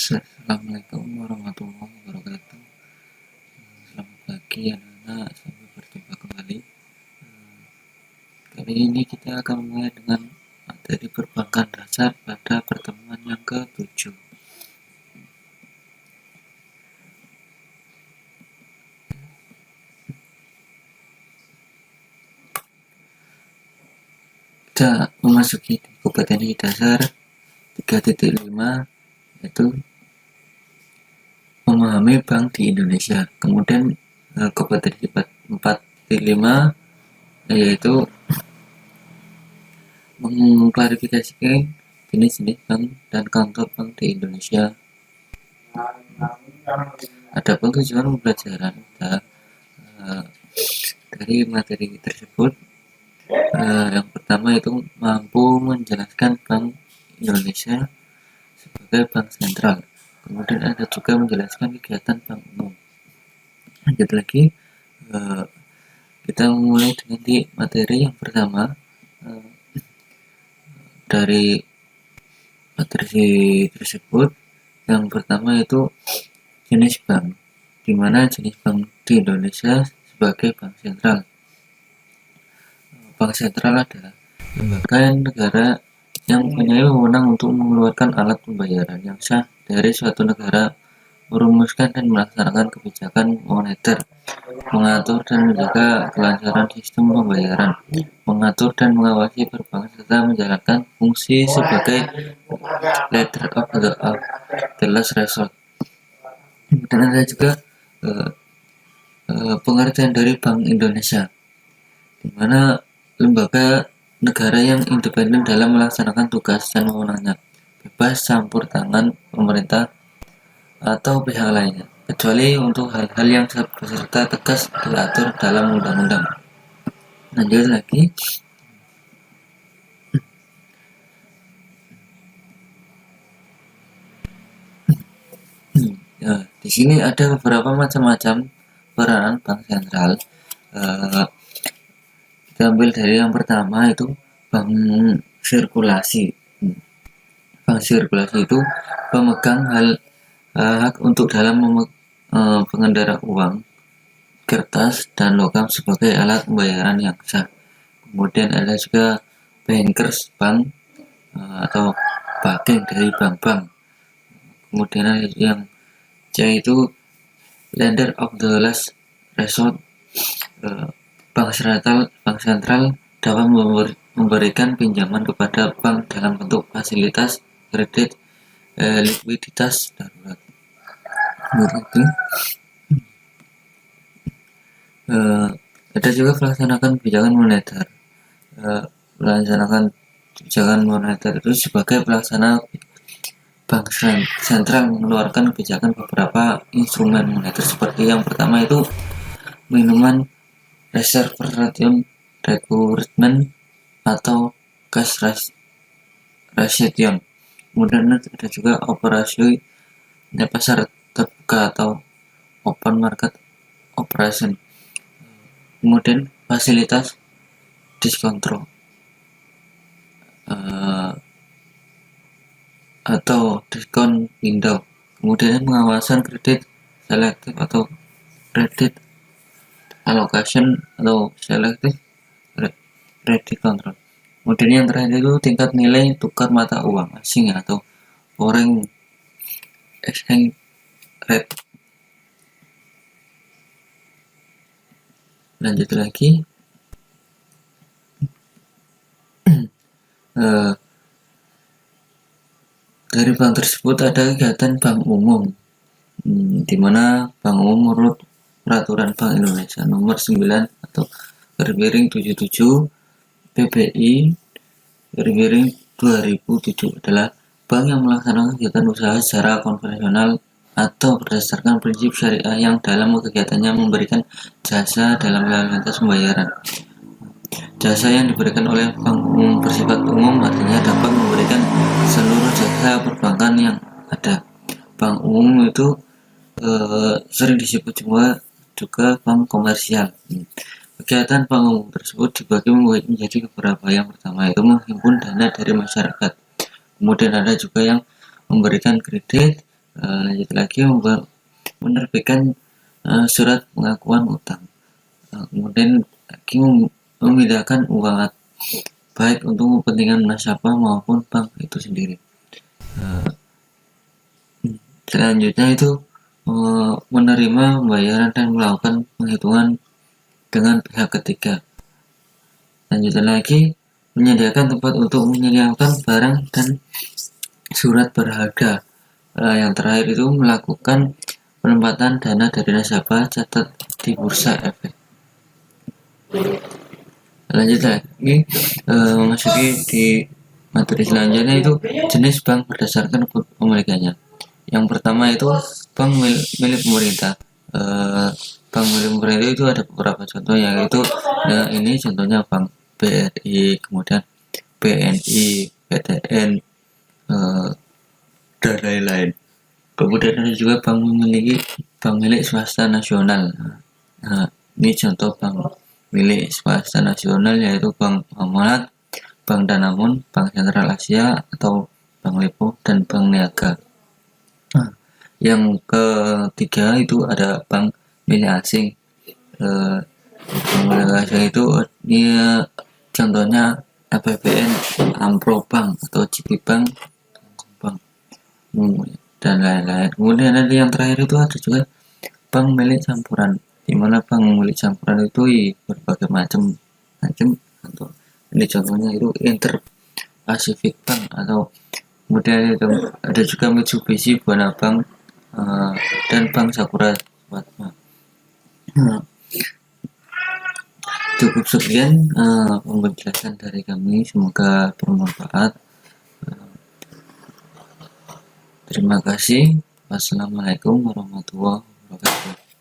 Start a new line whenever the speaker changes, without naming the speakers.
Assalamualaikum warahmatullahi wabarakatuh. Selamat pagi anak-anak, sampai berjumpa kembali. Kali ini kita akan mulai dengan materi perbankan dasar pada pertemuan yang ke-7. Kita memasuki kompetensi dasar 3.5, yaitu memahami bank di Indonesia. Kemudian kompetensi 4.5 yaitu mengklarifikasikan jenis-jenis bank dan kantor bank di Indonesia. Adapun tujuan pembelajaran dari materi tersebut, yang pertama itu mampu menjelaskan Bank Indonesia sebagai bank sentral. Kemudian ada juga menjelaskan kegiatan bank umum. Lanjut lagi, kita mulai dengan di materi yang pertama. Dari materi tersebut, yang pertama itu jenis bank, di mana jenis bank di Indonesia sebagai bank sentral. Bank sentral adalah lembaga negara yang mempunyai wewenang untuk mengeluarkan alat pembayaran yang sah dari suatu negara, merumuskan dan melaksanakan kebijakan moneter, mengatur dan menjaga kelancaran sistem pembayaran, mengatur dan mengawasi perbankan, serta menjalankan fungsi sebagai leader of the last resort. Dan ada juga pengertian dari Bank Indonesia, di mana lembaga negara yang independen dalam melaksanakan tugas dan wewenangnya, bebas campur tangan pemerintah atau pihak lainnya, kecuali untuk hal-hal yang beserta tegas diatur dalam undang-undang. Lanjut lagi, di sini ada beberapa macam-macam peranan bank sentral. Kita ambil dari yang pertama itu bank sirkulasi. Bank sirkulasi itu pemegang hak untuk dalam pengendara uang, kertas, dan logam sebagai alat pembayaran yang sah. Kemudian ada juga bankers bank atau backing dari bank-bank. Kemudian ada yang C itu lender of the last resort. Bank sentral dapat memberikan pinjaman kepada bank dalam bentuk fasilitas kredit, likuiditas darurat. Ada juga melaksanakan kebijakan moneter. Melaksanakan kebijakan moneter itu sebagai pelaksana bank sentral mengeluarkan kebijakan beberapa instrumen moneter, seperti yang pertama itu minuman reserve requirement atau cash reception. Kemudian ada juga operasi pasar terbuka atau open market operation. Kemudian fasilitas diskontrol atau diskon window. Kemudian pengawasan kredit selektif atau kredit allocation atau selective credit control. Kemudian yang terakhir itu tingkat nilai tukar mata uang asing atau foreign exchange rate. Lanjut lagi, dari bank tersebut ada kegiatan bank umum, di mana bank umum menurut Peraturan Bank Indonesia nomor 9 atau /77 PBI /2007 adalah bank yang melaksanakan kegiatan usaha secara konvensional atau berdasarkan prinsip syariah yang dalam kegiatannya memberikan jasa dalam lintas pembayaran. Jasa yang diberikan oleh bank umum bersifat umum, artinya dapat memberikan seluruh jasa perbankan yang ada. Bank umum itu sering disebut juga bank komersial. Kegiatan bank umum tersebut dibagi menjadi beberapa. Yang pertama itu menghimpun dana dari masyarakat. Kemudian ada juga yang memberikan kredit, Lanjut lagi, menerbitkan surat pengakuan utang. Kemudian lagi memindahkan uang baik untuk kepentingan nasabah maupun bank itu sendiri. Selanjutnya itu menerima pembayaran dan melakukan penghitungan dengan pihak ketiga. Lanjutnya lagi, menyediakan tempat untuk menyediakan barang dan surat berharga. Yang terakhir itu melakukan penempatan dana dari nasabah catat di bursa efek. Lanjut lagi, memasuki di materi selanjutnya itu jenis bank berdasarkan kepemilikannya. Yang pertama itu bank milik pemerintah. Bank milik pemerintah itu ada beberapa contoh, yaitu ini contohnya bank BRI, kemudian BNI, BTN, dan lain-lain. Kemudian ada juga bank milik swasta nasional. Nah, ini contoh bank milik swasta nasional, yaitu Bank Amanat, Bank Danamon, Bank Sentral Asia atau Bank Lipo, dan Bank Niaga. Nah, yang ketiga itu ada bank milik asing. Bank milik asing itu dia contohnya APBN, Ampro Bank atau GP Bank, Bank, dan lain-lain. Kemudian ada yang terakhir itu ada juga bank milik campuran, di mana bank milik campuran itu berbagai macam. Atau ini contohnya itu Inter Pacific Bank, atau kemudian itu ada juga Mitsubishi Buana Bank, dan Bank Sakura Swarma. Cukup sekian penjelasan dari kami, semoga bermanfaat. Terima kasih. Wassalamualaikum warahmatullahi wabarakatuh.